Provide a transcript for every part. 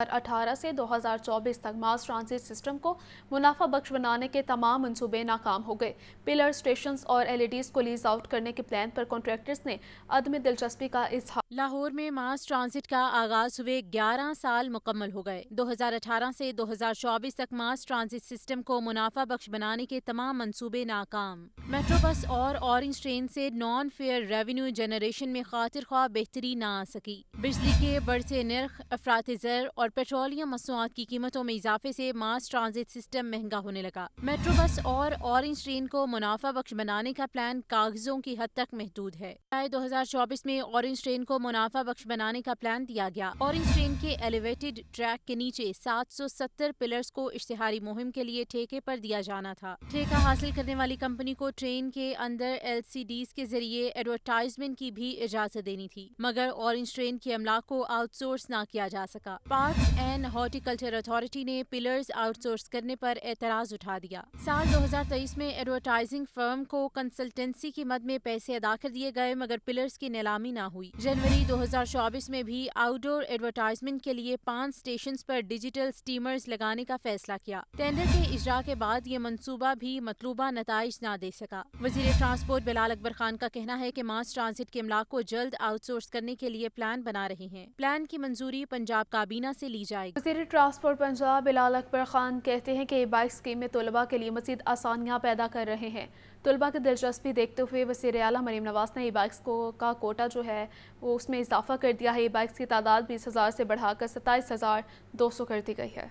2018 سے 2024 تک ماس transit system کو منافع بخش بنانے کے تمام منصوبے ناکام ہو گئے۔ پلر اسٹیشنز اور LEDs کو لیز آؤٹ کرنے کے پلان پر کنٹریکٹرز نے عدم دلچسپی کا اظہار۔ لاہور میں ماس ٹرانزٹ کا آغاز ہوئے 11 سال مکمل ہو گئے۔ 2018 سے 2024 تک ماس ٹرانزٹ سسٹم کو منافع بخش بنانے کے تمام منصوبے ناکام۔ میٹرو بس اور اورنج ٹرین سے نان فیئر ریونیو جنریشن میں خاطر خواہ بہتری نہ آ سکی۔ بجلی کے بڑھتے نرخ، افراط زر اور پیٹرولیم مصنوعات کی قیمتوں میں اضافے سے ماس ٹرانزٹ سسٹم مہنگا ہونے لگا۔ میٹرو بس اور اورنج ٹرین کو منافع بخش بنانے کا پلان کاغذوں کی حد تک محدود ہے۔ 2024 میں اورنج ٹرین کو منافع بخش بنانے کا پلان دیا گیا۔ اورنج ٹرین کے ایلیویٹڈ ٹریک کے نیچے 770 پلرز کو اشتہاری مہم کے لیے ٹھیکے پر دیا جانا تھا۔ ٹھیکہ حاصل کرنے والی کمپنی کو ٹرین کے اندر LCDs کے ذریعے ایڈورٹائزمنٹ کی بھی اجازت دینی تھی، مگر اورنج ٹرین کے املاک کو آؤٹ سورس نہ کیا جا سکا۔ Parks and horti culture authority نے پلرز آؤٹ سورس کرنے پر اعتراض اٹھا دیا۔ سال 2023 میں ایڈورٹائزنگ فرم کو کنسلٹنسی کی مد میں پیسے ادا کر دیے گئے، مگر پلرز کی نیلامی نہ ہوئی۔ جنوری 2024 میں بھی آؤٹ ڈور ایڈورٹائزمنٹ کے لیے 5 اسٹیشنز پر ڈیجیٹل سٹیمرز لگانے کا فیصلہ کیا۔ ٹینڈر کے اجراء کے بعد یہ منصوبہ بھی مطلوبہ نتائج نہ دے سکا۔ وزیر ٹرانسپورٹ بلال اکبر خان کا کہنا ہے کہ ماس ٹرانزٹ کے املاک کو جلد آؤٹ سورس کرنے کے لیے پلان بنا رہے ہیں۔ پلان کی منظوری پنجاب کابینہ سے لی جائے گی۔ وزیر ٹرانسپورٹ پنجاب بلال اکبر خان کہتے ہیں کہ ای بائک اسکیم میں طلباء کے لیے مزید آسانیاں پیدا کر رہے ہیں۔ طلباء کی دلچسپی دیکھتے ہوئے وزیر اعلیٰ مریم نواز نے ای بائکس کا کوٹا جو ہے وہ اس میں اضافہ کر دیا ہے۔ ای بائکس کی تعداد 20,000 سے بڑھا کر 27,200 کر دی گئی ہے۔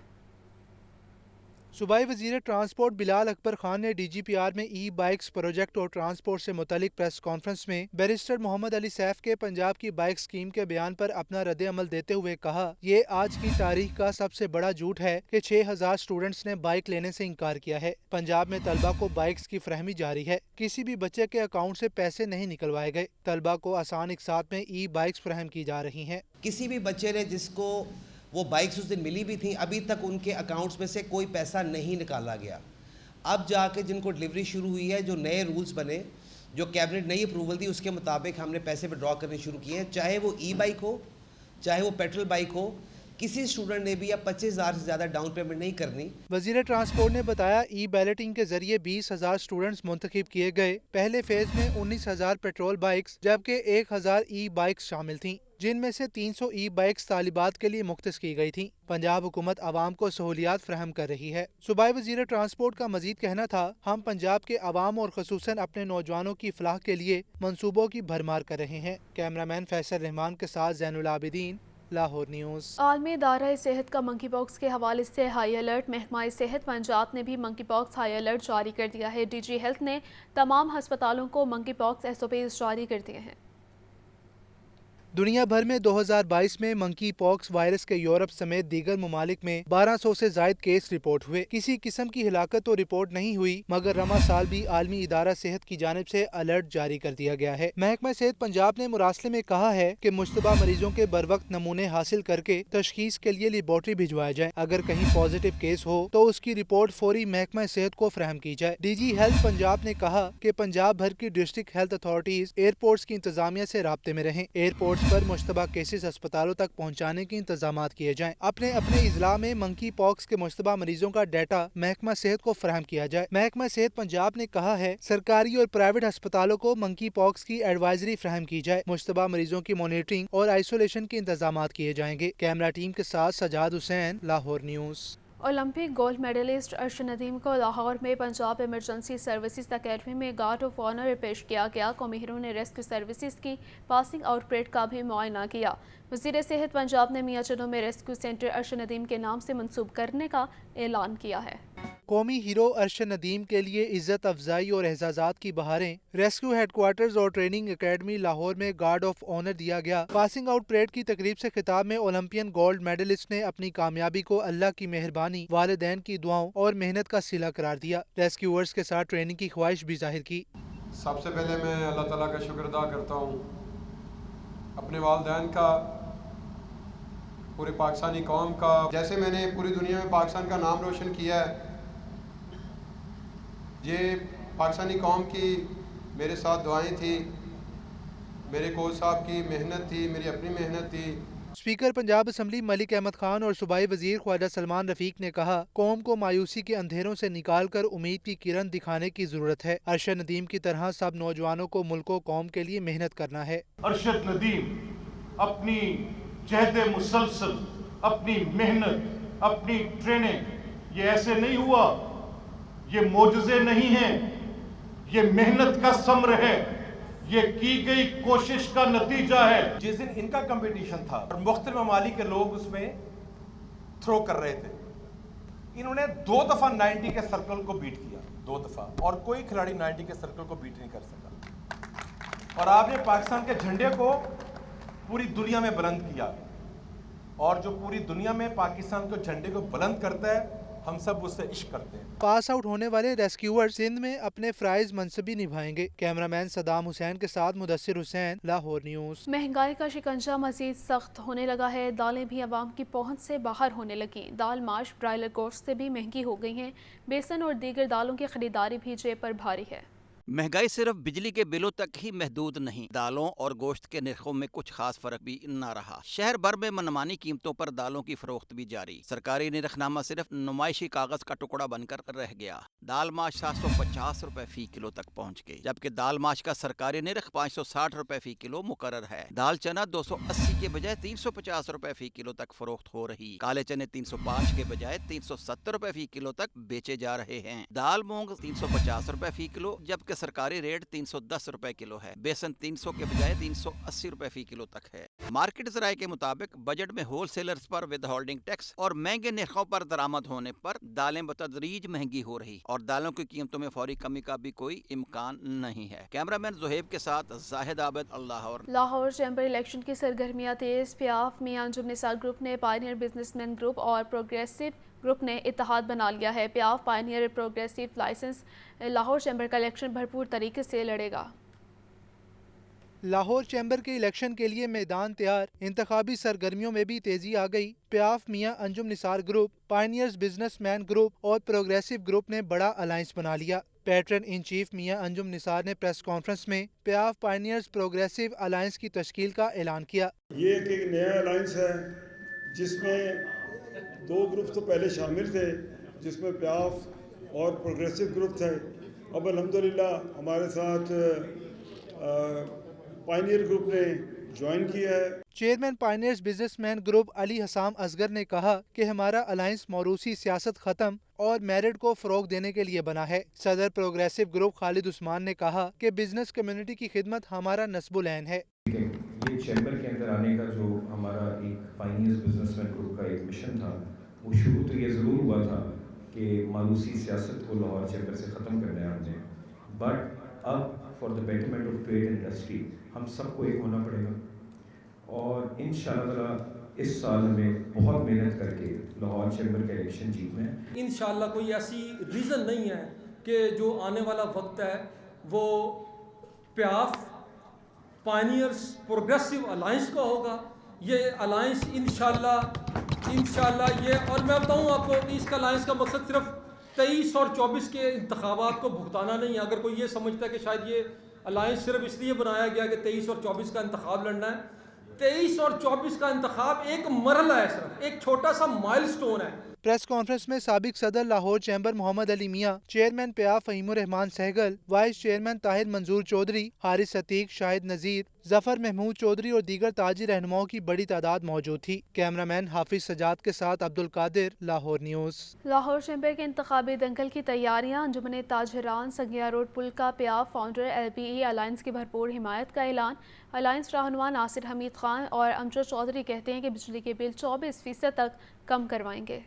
صوبائی وزیر ٹرانسپورٹ بلال اکبر خان نے DGPR میں ای بائکس پروجیکٹ اور ٹرانسپورٹ سے متعلق پریس کانفرنس میں بیرسٹر محمد علی سیف کے پنجاب کی بائک اسکیم کے بیان پر اپنا رد عمل دیتے ہوئے کہا، یہ آج کی تاریخ کا سب سے بڑا جھوٹ ہے کہ 6,000 اسٹوڈنٹس نے بائک لینے سے انکار کیا ہے۔ پنجاب میں طلبہ کو بائکس کی فراہمی جاری ہے۔ کسی بھی بچے کے اکاؤنٹ سے پیسے نہیں نکلوائے گئے۔ طلبہ کو آسان اقساط میں ای بائکس فراہم کی جا رہی ہیں۔ کسی بھی بچے نے جس کو وہ بائکس اس دن ملی بھی تھیں، ابھی تک ان کے اکاؤنٹس میں سے کوئی پیسہ نہیں نکالا گیا۔ اب جا کے جن کو ڈلیوری شروع ہوئی ہے، جو نئے رولز بنے، جو کیبنٹ نئی اپروول دی، اس کے مطابق ہم نے پیسے وڈرا کرنے شروع کیے ہیں، چاہے وہ ای بائک ہو، چاہے وہ پیٹرول بائک ہو۔ کسی اسٹوڈنٹ نے بھی اب 25,000 سے زیادہ ڈاؤن پیمنٹ نہیں کرنی۔ وزیر ٹرانسپورٹ نے بتایا، ای بیلٹنگ کے ذریعے 20,000 اسٹوڈنٹس منتخب کیے گئے۔ پہلے فیز میں 19,000 پیٹرول بائکس جبکہ 1,000 ای بائکس شامل تھیں، جن میں سے 300 ای بائکس طالبات کے لیے مختص کی گئی تھیں۔ پنجاب حکومت عوام کو سہولیات فراہم کر رہی ہے۔ صوبائی وزیر ٹرانسپورٹ کا مزید کہنا تھا، ہم پنجاب کے عوام اور خصوصاً اپنے نوجوانوں کی فلاح کے لیے منصوبوں کی بھرمار کر رہے ہیں۔ کیمرامین فیصل رحمان کے ساتھ زین العابدین، لاہور نیوز۔ عالمی ادارہ صحت کا منکی پاکس کے حوالے سے ہائی الرٹ۔ محکمہ صحت پنجاب نے بھی منکی پاکس ہائی الرٹ جاری کر دیا ہے۔ DG ہیلتھ نے تمام ہسپتالوں کو منکی پاکس SOPs جاری کر دیے ہیں۔ دنیا بھر میں 2022 میں منکی پاکس وائرس کے یورپ سمیت دیگر ممالک میں 1200 سے زائد کیس رپورٹ ہوئے۔ کسی قسم کی ہلاکت تو رپورٹ نہیں ہوئی، مگر رواں سال بھی عالمی ادارہ صحت کی جانب سے الرٹ جاری کر دیا گیا ہے۔ محکمہ صحت پنجاب نے مراسلے میں کہا ہے کہ مشتبہ مریضوں کے بروقت نمونے حاصل کر کے تشخیص کے لیے لیبارٹری بھجوایا جائے۔ اگر کہیں پازیٹیو کیس ہو تو اس کی رپورٹ فوری محکمہ صحت کو فراہم کی جائے۔ DG ہیلتھ پنجاب نے کہا کہ پنجاب بھر کی ڈسٹرکٹ ہیلتھ اتھارٹیز ایئرپورٹس کی انتظامیہ سے رابطے میں رہیں۔ ایئرپورٹس پر مشتبہ کیسز اسپتالوں تک پہنچانے کے انتظامات کیے جائیں۔ اپنے اضلاع میں منکی پاکس کے مشتبہ مریضوں کا ڈیٹا محکمہ صحت کو فراہم کیا جائے۔ محکمہ صحت پنجاب نے کہا ہے، سرکاری اور پرائیویٹ ہسپتالوں کو منکی پاکس کی ایڈوائزری فراہم کی جائے۔ مشتبہ مریضوں کی مانیٹرنگ اور آئسولیشن کے انتظامات کیے جائیں گے۔ کیمرہ ٹیم کے ساتھ Sajjad Hussain, Lahore news. Olympic gold medalist Arshad Nadeem کو لاہور میں پنجاب ایمرجنسی سروسز اکیڈمی میں گارڈ آف آنر پیش کیا گیا۔ قومی ہیرو نے ریسکیو سروسز کی پاسنگ آؤٹ پریڈ کا بھی معائنہ کیا۔ وزیر صحت پنجاب نے میاں چنو میں ریسکیو سینٹر ارشد ندیم کے نام سے منسوب کرنے کا اعلان کیا ہے۔ قومی ہیرو ارشد ندیم کے لیے عزت افزائی اور اعزازات کی بہاریں۔ ریسکیو ہیڈ کوارٹرز اور ٹریننگ اکیڈمی لاہور میں گارڈ آف آنر دیا گیا۔ پاسنگ آؤٹ پریڈ کی تقریب سے خطاب میں اولمپئن گولڈ میڈلسٹ نے اپنی کامیابی کو اللہ کی مہربانی، والدین کی دعاؤں اور محنت کا صلہ قرار دیا۔ ریسکیورز کے ساتھ ٹریننگ کی خواہش بھی ظاہر کی۔ سب سے پہلے میں اللہ تعالیٰ کا شکر ادا کرتا ہوں، اپنے والدین کا، پورے پاکستانی قوم کا۔ جیسے میں نے پوری دنیا میں پاکستان کا نام روشن کیا ہے، یہ پاکستانی قوم کی میرے ساتھ دعائیں تھی، میرے کوچ صاحب کی محنت تھی، میری اپنی محنت تھی۔ स्पीकर पंजाब असम्बली मलिक अहमद खान और सूबाई वजीर ख्वाजा सलमान रफीक ने कहा, कौम को मायूसी के अंधेरों से निकाल कर उम्मीद की किरण दिखाने की जरूरत है। अरशद नदीम की तरह सब नौजवानों को मुल्क व कौम के लिए मेहनत करना है। अरशद नदीम अपनी जहद मुसलसल, अपनी मेहनत, अपनी ट्रेनिंग, ये ऐसे नहीं हुआ, ये मोजज़े नहीं हैं, ये मेहनत का समर है, ये की गई कोशिश का नतीजा है। जिस दिन इनका कंपटीशन था और मुख्तलिफ ममालिक के लोग उसमें थ्रो कर रहे थे, इन्होंने 2 दफ़ा 90 के सर्कल को बीट किया, 2 दफ़ा, और कोई खिलाड़ी 90 के सर्कल को बीट नहीं कर सका। और आपने पाकिस्तान के झंडे को पूरी दुनिया में बुलंद किया, और जो पूरी दुनिया में पाकिस्तान के झंडे को बुलंद करता है, हम सब उससे इश्क करते हैं। पास आउट होने वाले रेस्क्यूअर्स सिंध में अपने फ्राइज मनसबी निभाएंगे। कैमरामैन सदाम हुसैन के साथ मुदस्सिर हुसैन, लाहौर न्यूज़। महंगाई का शिकंजा मजीद सख्त होने लगा है। दालें भी आवाम की पहुंच से बाहर होने लगी। दाल, माश, ब्रायलर गोश्त से भी महंगी हो गई हैं। बेसन और दीगर दालों की खरीदारी भी जेब पर भारी है। महंगाई सिर्फ बिजली के बिलों तक ही महदूद नहीं, दालों और गोश्त के निर्खों में कुछ खास फर्क भी न रहा। शहर भर में मनमानी कीमतों पर दालों की फरोख्त भी जारी। सरकारी निरखनामा सिर्फ नुमाइशी कागज का टुकड़ा बनकर रह गया। दाल माश 750 रुपए फी किलो तक पहुँच गई, जबकि दाल माश का सरकारी निरख 560 रुपए फी किलो मुकर्रर है। दाल चना 280 के बजाय 350 रुपए फी किलो तक फरोख्त हो रही। काले चने 305 के बजाय 370 रुपए फी किलो तक बेचे जा रहे हैं। दाल मूंग 350 रुपए फी किलो, जबकि सरकारी रेट 310 रुपए किलो है। बेसन 300 के बजाय 380 रुपए फी किलो तक है। मार्केट ज़राए के मुताबिक बजट में होलसेलर्स पर विद होल्डिंग टैक्स और महंगे निर्खों पर दरामद होने पर दालें बतदरीज महंगी हो रही और दालों की कीमतों में फौरी कमी का भी कोई इम्कान नहीं है। कैमरामैन जुहेब के साथ जाहिद आबिद, लाहौर। चैम्बर इलेक्शन की सरगर्मियां तेज। प्याफ मियां अंजुम निसार ग्रुप ने पायनियर बिजनेसमैन ग्रुप और प्रोग्रेसिव ग्रुप ने इत्तेहाद बना लिया है। प्याफ, पायनियर, प्रोग्रेसिव लाइसेंस लाहौर चैम्बर का इलेक्शन भरपूर तरीके से लड़ेगा। लाहौर चैम्बर के इलेक्शन के लिए मैदान तैयार। इंतखाबी सरगर्मियों में भी तेजी आ गई। PIAF Mian Anjum Nisar group, pioneers businessman group और प्रोग्रेसिव ग्रुप ने बड़ा अलायंस बना लिया। Patron in chief Mian Anjum Nisar ने प्रेस कॉन्फ्रेंस में प्याफ पायनियर्स प्रोग्रेसिव अलायंस की तश्कील का ऐलान किया। ये एक नया अलायंस है जिसमें 2 ग्रुप तो पहले शामिल थे, जिसमें प्याफ और प्रोग्रेसिव ग्रुप थे। अब अल्हम्दुलिल्लाह हमारे साथ पायनियर ग्रुप ने ज्वाइन किया है। Chairman pioneers businessman group Ali Hasam Asghar ने कहा कि हमारा अलायंस मौरूसी सियासत खत्म और मेरिट को फरोग देने के लिए बना है। सदर प्रोग्रेसिव ग्रुप खालिद उस्मान ने कहा कि बिजनेस कम्युनिटी की खिदमत हमारा नस्बुल ऐन है। ये चैम्बर के अंदर आने का जो हमारा एक पायनियर्स बिजनेसमैन ग्रुप का एक मिशन था, वो शुरू तो ये ज़रूर हुआ था कि मायूसी सियासत को लाहौर चैम्बर से ख़त्म करना है हमने, बट अब for the betterment of trade industry हम सबको एक होना पड़ेगा और इंशाअल्लाह इस साल हमें बहुत मेहनत करके लाहौर चैम्बर का इलेक्शन जीतना है। इंशाअल्लाह कोई ऐसी रीज़न नहीं है कि जो आने वाला वक्त है वो प्याफ पायनियर्स प्रोग्रेसिव अलायंस का होगा। ये अलायंस इंशाअल्लाह ये, और मैं बताऊँ आपको, इसका अलायंस का मकसद सिर्फ 23 और 24 के इंतखाबात को भुगताना नहीं है। अगर कोई ये समझता है कि शायद ये अलायंस सिर्फ इसलिए बनाया गया कि 23 और 24 का इंतखाब लड़ना है, 23 और 24 का इंतखाब एक मरहला है, सिर्फ एक छोटा सा माइलस्टोन है। प्रेस कॉन्फ्रेंस में साबिक सदर Lahore chamber Mohammad Ali Mian, chairman PIAF Fahimur Rehman Sehgal, vice chairman Tahir Manzoor Chaudhry, Haris Atiq, Shahid नजीर, जफर महमूद चौधरी और दीगर ताजी रहनुमाओं की बड़ी तादाद मौजूद थी। कैमरामैन हाफिज सजाद के साथ अब्दुल कादिर, लाहौर न्यूज़। लाहौर चैम्बर के इंतखाबी दंगल की तैयारियां। अंजुमन ताजरान संगिया रोड पुल का प्याफ फाउंडर LPE अलायंस की भरपूर हिमायत का ऐलान। अलायंस रहनुमा नासिर हमीद खान और अमजद चौधरी कहते हैं कि बिजली के बिल 24% तक कम करवाएंगे।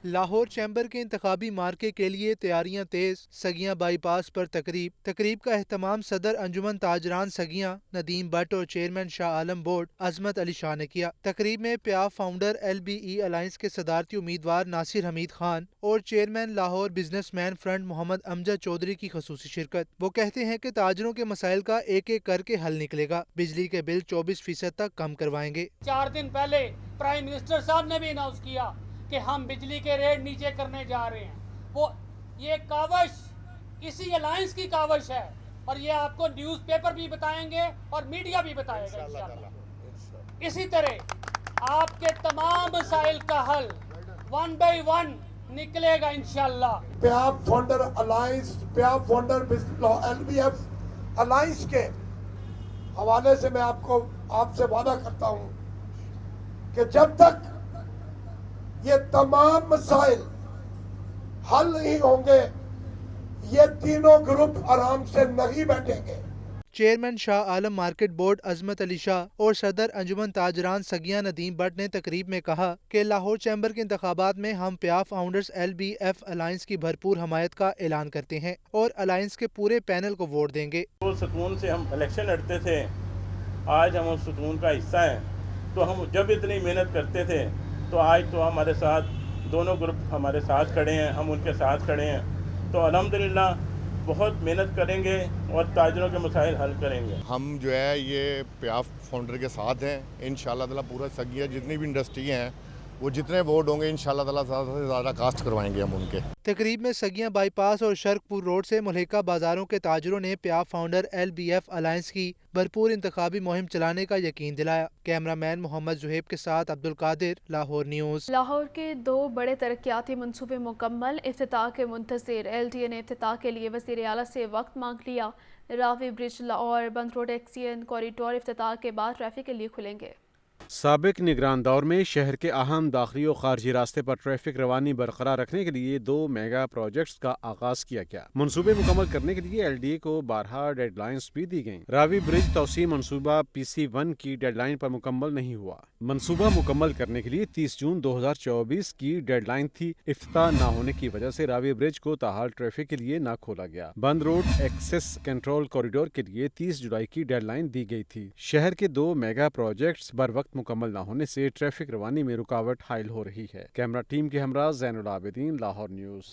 लाहौर चैम्बर के इंतखाबी मार्के के लिए तैयारियां तेज। सगियां बाईपास पर तकरीब का एहतमाम सदर अंजुमन ताजरान सगियां नदीम भट्ट और चेयरमैन शाह आलम बोर्ड अजमत अली शाह ने किया। तकरीब में प्याफ फाउंडर LBE अलायंस के सदारती उम्मीदवार नासिर हमीद खान और chairman Lahore businessman front Mohammad Amjad Chaudhry की खसूसी शिरकत। वो कहते हैं कि ताजरों के मसाइल का एक एक करके हल निकलेगा। बिजली के बिल 24% तक कम करवाएंगे। 4 दिन पहले प्राइम मिनिस्टर साहब ने भी अनाउंस किया कि हम बिजली के रेट नीचे करने जा रहे हैं। वो ये कावश इसी अलायंस की कावश है और ये आपको न्यूज़पेपर भी बताएंगे और मीडिया भी बताएगा इंशाअल्लाह। इसी तरह आपके तमाम मसाइल का हल 1 by 1 निकलेगा इंशाल्लाह। PIAF founder alliance, PIAF founder LBF alliance के हवाले से मैं आपसे वादा करता हूं कि जब तक ये तमाम मसाइल हल नहीं होंगे, ये तीनों ग्रुप आराम से नहीं बैठेंगे। Chairman Shah Alam market board अजमत अली शाह और सदर अंजुमन ताजरान सगिया नदीम भट्ट ने तकरीब में कहा कि लाहौर चैम्बर के इंतखाबात में हम प्याफ फाउंडर्स LBF अलायंस की भरपूर हमायत का ऐलान करते हैं और अलायंस के पूरे पैनल को वोट देंगे। तो सुकून से हम इलेक्शन लड़ते थे, आज हम उस सुकून का हिस्सा हैं। तो हम जब इतनी मेहनत करते थे तो आज तो हमारे साथ दोनों ग्रुप हमारे साथ खड़े हैं, हम उनके साथ खड़े हैं। तो अल्हम्दुलिल्लाह बहुत मेहनत करेंगे और ताजरों के मसाइल हल करेंगे। हम जो है ये प्याफ फाउंडर के साथ हैं। इंशाल्लाह ताला पूरा सगिया जितनी भी इंडस्ट्री हैं वो जितने वोट होंगे इंशाल्लाह ताला ज़्यादा से ज़्यादा कास्ट करवाएंगे हम उनके। तकरीब में सगिया बाईपास और शर्कपुर रोड से मुल्हिका बाजारों के ताजरों ने प्याफ फाउंडर LBF अलायंस की भरपूर इंतखाबी मुहिम चलाने का यकीन दिलाया। कैमरामैन मोहम्मद जुहेब के साथ अब्दुल कादिर, लाहौर न्यूज़। लाहौर के 2 बड़े तरक्याती मंसूबे मुकम्मल, इफ्तिताह के मुंतज़िर। LDA ने इफ्तिताह के लिए वज़ीर आला से वक्त मांग लिया। रावी ब्रिज और बंद रोड एक्सियन कॉरिडोर इफ्तिताह के बाद ट्रैफिक के लिए खुलेंगे। साबिक निगरान दौर में शहर के अहम दाखिली और खारजी रास्ते पर ट्रैफिक रवानी बरकरार रखने के लिए 2 मेगा प्रोजेक्ट्स का आगाज किया गया। मंसूबे मुकम्मल करने के लिए LDA को 12 डेडलाइंस भी दी गईं। रावी ब्रिज तौसीह मंसूबा PC1 की डेडलाइन पर मुकम्मल नहीं हुआ। मंसूबा मुकम्मल करने के लिए 30 जून 2024 की डेडलाइन थी। इफ्तिताह न होने की वजह से रावी ब्रिज को ताहाल ट्रैफिक के लिए न खोला गया। बंद रोड एक्सेस कंट्रोल कॉरिडोर के लिए 30 जुलाई की डेडलाइन दी गई थी। शहर के 2 मेगा प्रोजेक्ट्स बर वक्त मुकम्मल न होने से ट्रैफिक रवानी में रुकावट हाइल हो रही है। कैमरा टीम के हमरा ज़ैनुल आबिदीन, लाहौर न्यूज़।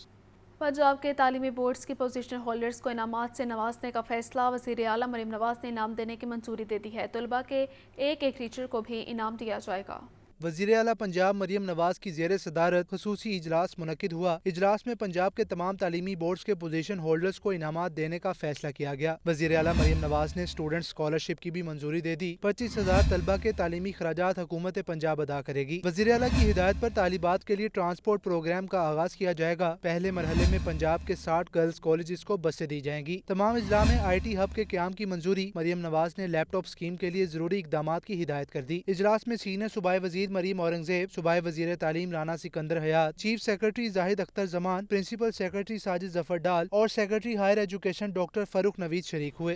पंजाब के तालीमी बोर्ड्स की पोजीशनल होल्डर्स को इनामात से नवाजने का फैसला। वज़ीर आला मरीम नवाज ने इनाम देने की मंजूरी दे दी है। तलबा के एक टीचर को भी इनाम दिया जाएगा। वज़ीर आला पंजाब मरीम नवाज की ज़ेर सदारत ख़ुसूसी इजलास मुनक्किद हुआ। इजलास में पंजाब के तमाम तालीमी बोर्ड्स के पोजीशन होल्डर्स को इनामात देने का फैसला किया गया। वज़ीर आला मरीम नवाज ने स्टूडेंट स्कॉलरशिप की भी मंजूरी दे दी। 25,000 तलबा के तालीमी खराजात हुकूमत पंजाब अदा करेगी। वज़ीर आला की हिदायत पर तालिबात के लिए ट्रांसपोर्ट प्रोग्राम का आगाज किया जाएगा। पहले मरहले में पंजाब के 60 गर्ल्स कॉलेज को बसें दी जाएंगी। तमाम अजला में IT हब के क्याम की मंजूरी। मरीम नवाज ने लैपटॉप स्कीम के लिए जरूरी इकदाम की हिदायत कर दी। इजलास में सीनियर सूबाई वजीर मरीम औरंगजेब, सूबाई वजीर तालीम Rana Sikandar Hayat, chief secretary Zahid Akhtar Zaman, principal secretary Sajid Zafar Dall और secretary higher education doctor Farooq Naveed शरीक हुए।